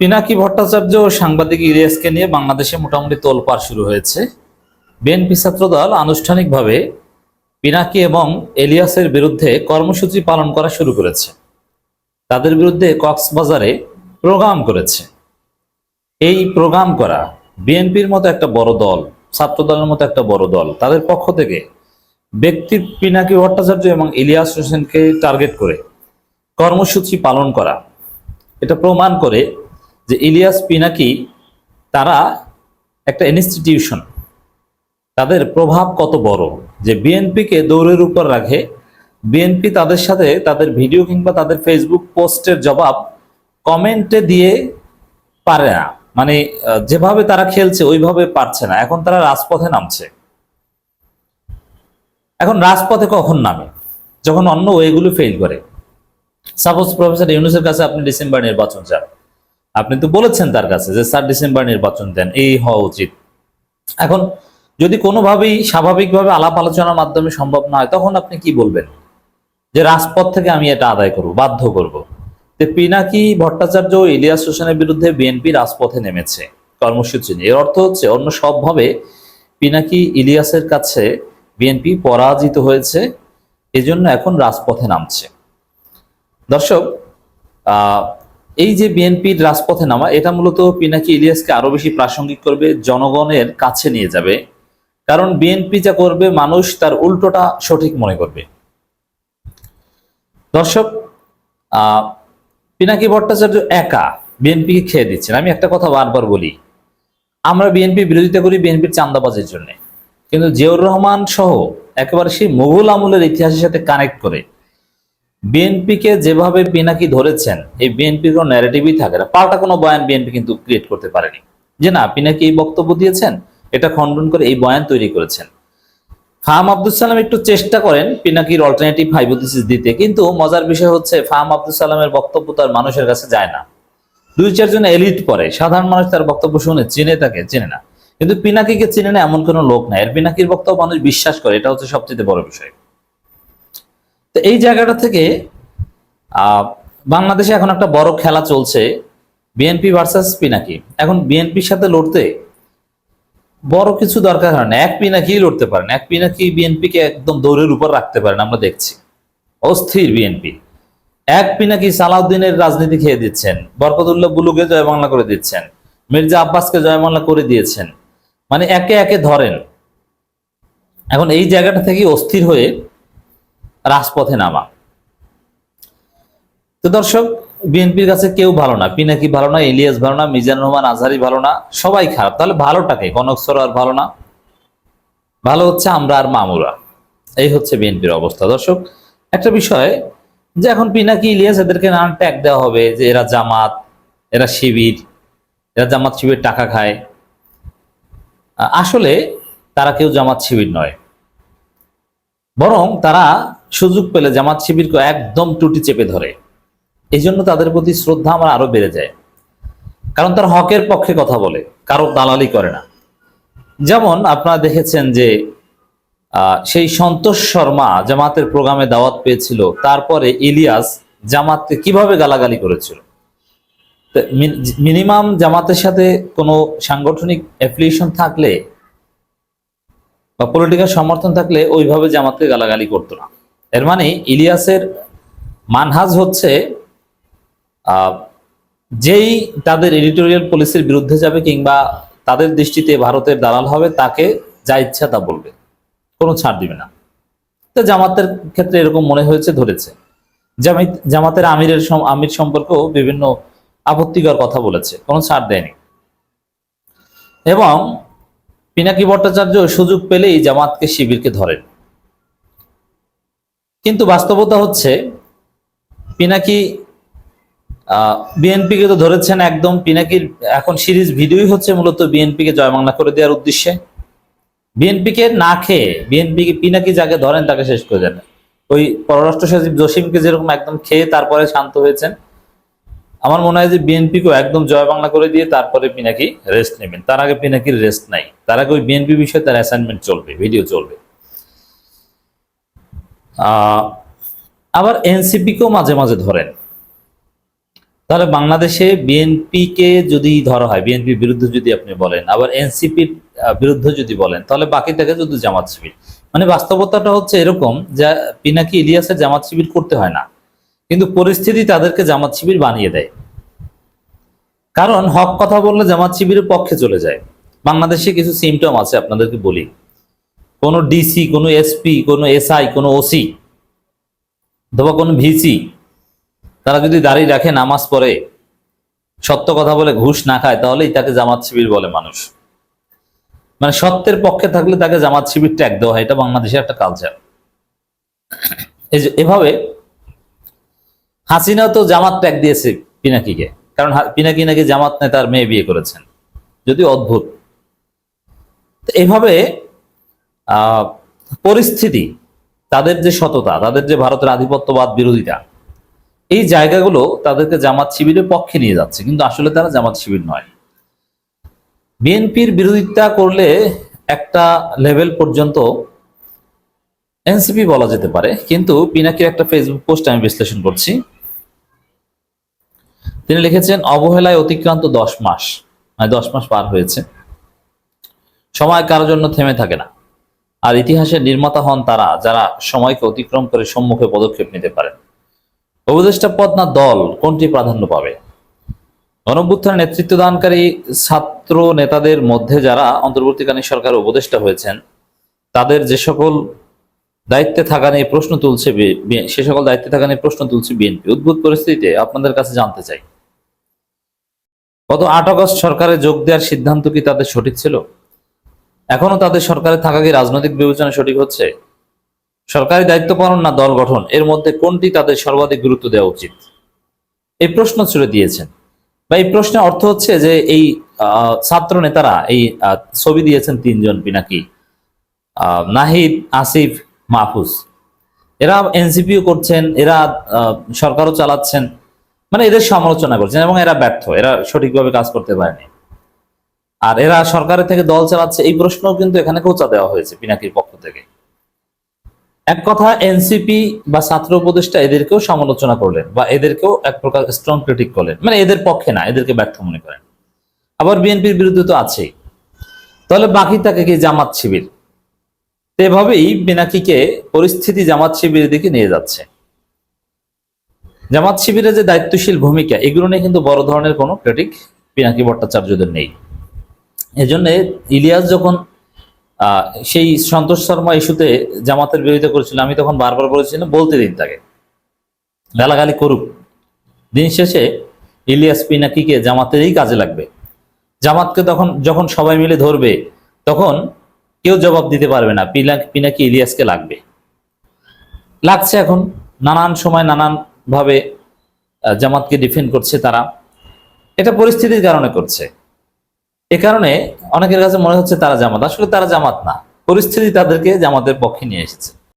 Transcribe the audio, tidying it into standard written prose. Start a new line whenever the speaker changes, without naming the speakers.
পিনাকি ভট্টাচার্য ও সাংবাদিক ইলিয়াসকে নিয়ে বাংলাদেশে মোটামুটি তোলপাড় শুরু হয়েছে। বিএনপি ছাত্রদল আনুষ্ঠানিকভাবে পিনাকি এবং এলিয়াসের বিরুদ্ধে কর্মসূচি পালন করা শুরু করেছে। তাদের বিরুদ্ধে কক্সবাজারে প্রোগ্রাম করেছে। এই প্রোগ্রাম করা বিএনপির মতো একটা বড় দল, ছাত্রদলের মতো একটা বড় দল, তাদের পক্ষ থেকে ব্যক্তি পিনাকি ভট্টাচার্য এবং ইলিয়াস হোসেনকে টার্গেট করে কর্মসূচি পালন করা, এটা প্রমাণ করে যে ইলিয়াস পিনাকি তারা একটা ইনস্টিটিউশন, তাদের প্রভাব কত বড়, যে বিএনপিকে দৌড়ের উপর রাখে। বিএনপি তাদের সাথে তাদের ভিডিও কিংবা তাদের ফেসবুক পোস্টের জবাব কমেন্টে দিয়ে পারে না, মানে যেভাবে তারা খেলছে ওইভাবে পারছে না। এখন তারা রাজপথে নামছে। এখন রাজপথে কখন নামে? যখন অন্য ওয়েগুলো ফেল করে। সাপোজ প্রফেসর ইউনূসের কাছে আপনি ডিসেম্বর নির্বাচন চান, আপনি তো বলেছেন তার কাছে যে স্যার ডিসেম্বর নির্বাচন দেন, এই হওয়া উচিত। এখন যদি কোনোভাবেই স্বাভাবিকভাবে আলাপ আলোচনার মাধ্যমে সম্ভব না হয়, তখন আপনি কি বলবেন? যে রাজপথ থেকে আমি এটা আদায় করব, বাধ্য করব। যে পিনাকি ভট্টাচার্য ও ইলিয়াস হোসেনের বিরুদ্ধে বিএনপি রাজপথে নেমেছে কর্মসূচি নিয়ে। এর অর্থ হচ্ছে অন্য সবভাবে পিনাকি ইলিয়াসের কাছে বিএনপি পরাজিত হয়েছে, এজন্য এখন রাজপথে নামছে। দর্শক, এই যে বিএনপির রাজপথে নামা, এটা মূলত পিনাকি ইলিয়াসকে আরো বেশি প্রাসঙ্গিক করবে, জনগণের কাছে নিয়ে যাবে। কারণ বিএনপি যা করবে মানুষ তার উল্টোটা সঠিক মনে করবে। দর্শক, পিনাকি ভট্টাচার্য একা বিএনপিকে খেয়ে দিচ্ছেন। আমি একটা কথা বারবার বলি, আমরা বিএনপি বিরোধিতা করি বিএনপির চাঁদাবাজির জন্য, কিন্তু জিয়াউর রহমান সহ একেবারে সেই মুঘল আমলের ইতিহাসের সাথে কানেক্ট করে বিএনপিকে যেভাবে পিনাকি ধরেছেন, এই বিএনপির কোনো ন্যারেটিভই থাকে না। পাল্টা কোনো বয়ান বিএনপি কিন্তু ক্রিয়েট করতে পারেনি যে না পিনাকি এই বক্তব্য দিয়েছেন, এটা খণ্ডন করে এই বয়ান তৈরি করেছেন। ফাহাম আব্দুল সালাম একটু চেষ্টা করেন পিনাকির অল্টারনেটিভ হাইপোথিসিস দিতে, কিন্তু মজার বিষয় হচ্ছে ফাহাম আব্দুল সালামের বক্তব্য তার মানুষের কাছে যায় না। দুই চারজন এলিট পরে, সাধারণ মানুষ তার বক্তব্য শুনে চিনে, তাকে চেনে না। কিন্তু পিনাকিকে চিনে না এমন কোনো লোক নাই। আর পিনাকির বক্তব্য মানুষ বিশ্বাস করে, এটা হচ্ছে সবচেয়ে বড় বিষয়। তো এই জায়গাটা থেকে বাংলাদেশে এখন একটা বড় খেলা চলছে, বিএনপি ভার্সাস পিনাকি। এখন বিএনপির সাথে লড়তে বড় কিছু দরকার হয় না, এক পিনাকি লড়তে পারেন। এক পিনাকি বিএনপিকে একদম দৌড়ের উপর রাখতে পারেন, আমরা দেখছি। অস্থির বিএনপি। এক পিনাকি সালাউদ্দিনের রাজনীতি খেয়ে দিচ্ছেন, বরকতুল্লাহ বুলুকে জয় বাংলা করে দিচ্ছেন, মির্জা আব্বাসকে জয় বাংলা করে দিয়েছেন, মানে একে একে ধরেন। এখন এই জায়গাটা থেকে অস্থির হয়ে রাজপথে নামা। তো দর্শক, বিএনপির কাছে কেউ ভালো না, পিনাকি ভালো না, ইলিয়াস ভালো না, মিজানুর রহমান আজহারি ভালো না, সবাই খারাপ। তাহলে ভালোটাকে? কনক সরোয়ার ভালো না, ভালো হচ্ছে আমরা আর মামুরা। এই হচ্ছে বিএনপির অবস্থা। দর্শক, একটা বিষয় যে এখন পিনাকি ইলিয়াস এদেরকে নানান ট্যাগ দেওয়া হবে যে এরা জামাত, এরা শিবির, এরা জামাত শিবির টাকা খায়। আসলে তারা কেউ জামাত শিবির নয়, বরং তারা সুযোগ পেলে জামাত শিবিরকে একদম টুটি চেপে ধরে। এই জন্য তাদের প্রতি শ্রদ্ধা আমার আরো বেড়ে যায়, কারণ তারা হকের পক্ষে কথা বলে, কারো দালালি করে না। যেমন আপনারা দেখেছেন যে সেই সন্তোষ শর্মা জামাতের প্রোগ্রামে দাওয়াত পেয়েছিল, তারপরে ইলিয়াস জামাতকে কিভাবে গালাগালি করেছিল। মিনিমাম জামাতের সাথে কোনো সাংগঠনিক অ্যাফিলিয়েশন থাকলে বা পলিটিক্যাল সমর্থন থাকলে ওইভাবে জামাতকে গালাগালি করতো না। এর মানে ইলিয়াসের মানহাজ হচ্ছে যেই তাদের এডিটোরিয়াল পলিসির বিরুদ্ধে যাবে কিংবা তাদের দৃষ্টিতে ভারতের দালাল হবে, তাকে যা ইচ্ছা তা বলবে, কোনো ছাড় দিবে না। তো জামাতের ক্ষেত্রে এরকম মনে হয়েছে, ধরেছে। জামাতের আমির সম্পর্কেও বিভিন্ন আপত্তিকর কথা বলেছে, কোনো ছাড় দেয়নি। এবং পিনাকি ভট্টাচার্য সুযোগ পেলেই জামাতকে শিবিরকে ধরেন। কিন্তু বাস্তবতা হচ্ছে পিনাকি বিএনপিকে তো ধরেছেন একদম। পিনাকির এখন সিরিজ ভিডিওই হচ্ছে মূলত বিএনপিকে জয় বাংলা করে দেওয়ার উদ্দেশ্যে। বিএনপিকে না খেয়ে পিনাকি যাকে ধরেন তাকে শেষ করে দেন। ওই পররাষ্ট্র সচিব জসিমকে যেরকম একদম খেয়ে তারপরে শান্ত হয়েছেন, আমার মনে হয় যে বিএনপিকেও একদম জয় বাংলা করে দিয়ে তারপরে পিনাকি রেস্ট নেবেন। তার আগে পিনাকির রেস্ট নাই, তার আগে ওই বিএনপি বিষয়ে তার অ্যাসাইনমেন্ট চলবে, ভিডিও চলবে। আবার এনসিপিকেও মাঝে মাঝে ধরেন। তাহলে বাংলাদেশে বিএনপিকে যদি ধরা হয়, বিএনপির বিরুদ্ধে যদি আপনি বলেন, আবার এনসিপির বিরুদ্ধে যদি বলেন, তাহলে বাকি থাকে শুধু জামাত শিবির। মানে বাস্তবতাটা হচ্ছে এরকম যে পিনাকি ইলিয়াসের জামাত শিবির করতে হয় না, কিন্তু পরিস্থিতি তাদেরকে জামাত শিবির বানিয়ে দেয়। কারণ হক কথা বললে জামাত শিবিরের পক্ষে চলে যায়। বাংলাদেশে কিছু সিমটম আছে, আপনাদেরকে বলি। কোনো ডিসি, কোনো এসপি, কোনো এসআই, কোনো ওসি অথবা কোনো ভিসি, তারা যদি দাঁড়িয়ে রাখে, নামাজ পড়ে, সত্য কথা বলে, ঘুষ না খায়, তাহলেই তাকে জামাত শিবির বলে মানুষ। মানে সত্যের পক্ষে থাকলে তাকে জামাত শিবির ট্যাগ দেওয়া হয়। এটা বাংলাদেশের একটা কালচার। এই যে এভাবে হাসিনা তো জামাত ট্যাগ দিয়েছে পিনাকিকে, কারণ পিনাকি নাকি জামাত নেতার মেয়ে বিয়ে করেছেন, যদি অদ্ভুত। তো এভাবে পরিস্থিতি, তাদের যে সততা, তাদের যে ভারতের আধিপত্যবাদ বিরোধিতা, এই জায়গাগুলো তাদেরকে জামাত শিবিরের পক্ষে নিয়ে যাচ্ছে, কিন্তু আসলে তারা জামাত শিবির নয়। বিএনপির বিরোধিতা করলে একটা লেভেল পর্যন্ত এনসিপি বলা যেতে পারে, কিন্তু পিনাকির একটা ফেসবুক পোস্ট আমি বিশ্লেষণ করছি। তিনি লিখেছেন, অবহেলায় অতিক্রান্ত 10 মাস, মানে 10 মাস পার হয়েছে। সময় কারোর জন্য থেমে থাকে না, আর ইতিহাসের নির্মাতা হন তারা যারা সময়কে অতিক্রম করে সম্মুখে পদক্ষেপ নিতে পারেন। উপদেষ্টা পদ না দল, কোনটি প্রাধান্য পাবে? গণঅভ্যুত্থানের নেতৃত্ব দানকারী ছাত্র নেতাদের মধ্যে যারা অন্তর্বর্তীকালীন সরকারের উপদেষ্টা হয়েছেন, তাদের যে সকল দায়িত্বে থাকা নিয়ে প্রশ্ন তুলছে সে সকল দায়িত্বে থাকা নিয়ে প্রশ্ন তুলছে বিএনপি। উদ্ভুত পরিস্থিতিতে আপনাদের কাছে জানতে চাই, গত 8 আগস্ট সরকারে যোগ দেওয়ার সিদ্ধান্ত কি তাদের সঠিক ছিল? এখনো তাদের সরকারে থাকা কি রাজনৈতিক বিবেচনা সঠিক হচ্ছে? সরকারি দায়িত্ব পালন না দল গঠন, এর মধ্যে কোনটি তাদের সর্বাধিক গুরুত্ব দেওয়া উচিত? এই প্রশ্ন ছুড়ে দিয়েছেন। বা এই প্রশ্নের অর্থ হচ্ছে যে এই ছাত্র নেতারা এই ছবি দিয়েছেন 3 জন পিনাকি, নাহিদ, আসিফ, মাহফুজ। এরা এনসিপিও করছেন, এরা সরকারও চালাচ্ছেন, মানে এদের সমালোচনা করছেন, এবং এরা ব্যর্থ, এরা সঠিকভাবে কাজ করতে পারেনি। আর এরা সরকারের থেকে দল চালাচ্ছে, এই প্রশ্নও কিন্তু এখানে খোঁচা দেওয়া হয়েছে পিনাকির পক্ষ থেকে। এক কথা, এনসিপি বা ছাত্র উপদেষ্টা এদেরকেও সমালোচনা করলেন, বা এদেরকেও এক প্রকার স্ট্রং ক্রিটিক করলেন, মানে এদের পক্ষে না, এদেরকে ব্যর্থ মনে করেন। আবার বিএনপির বিরুদ্ধে তো আছেই। তাহলে বাকি থাকে কি? জামাত শিবির। এভাবেই পিনাকিকে পরিস্থিতি জামাত শিবিরের দিকে নিয়ে যাচ্ছে। জামাত শিবিরের যে দায়িত্বশীল ভূমিকা, এগুলো নিয়ে কিন্তু বড় ধরনের কোনো ক্রিটিক পিনাকি ভট্টাচার্যদের নেই। এজন্য ইলিয়াস যখন সেই সন্তোষ শর্মা ইস্যুতে জামাতের বিরোধিতা করেছিল, আমি তখন বারবার বলেছিলাম বলতে দিন তাকে, গালাগালি করুক, দিন শেষে ইলিয়াস পিনাকিকে জামাতেরই কাজে লাগবে। জামাতকে তখন যখন সবাই মিলে ধরবে, তখন কেউ জবাব দিতে পারবে না, পিনাকি ইলিয়াসকে লাগবে। লাগছে এখন, নানান সময় নানান ভাবে জামাতকে ডিফেন্ড করছে তারা। এটা পরিস্থিতির কারণে করছে। এ কারণে অনেকের কাছে মনে হচ্ছে তারা জামাত, আসলে তারা জামাত না, পরিস্থিতি তাদেরকে জামাতের পক্ষে নিয়ে এসেছে।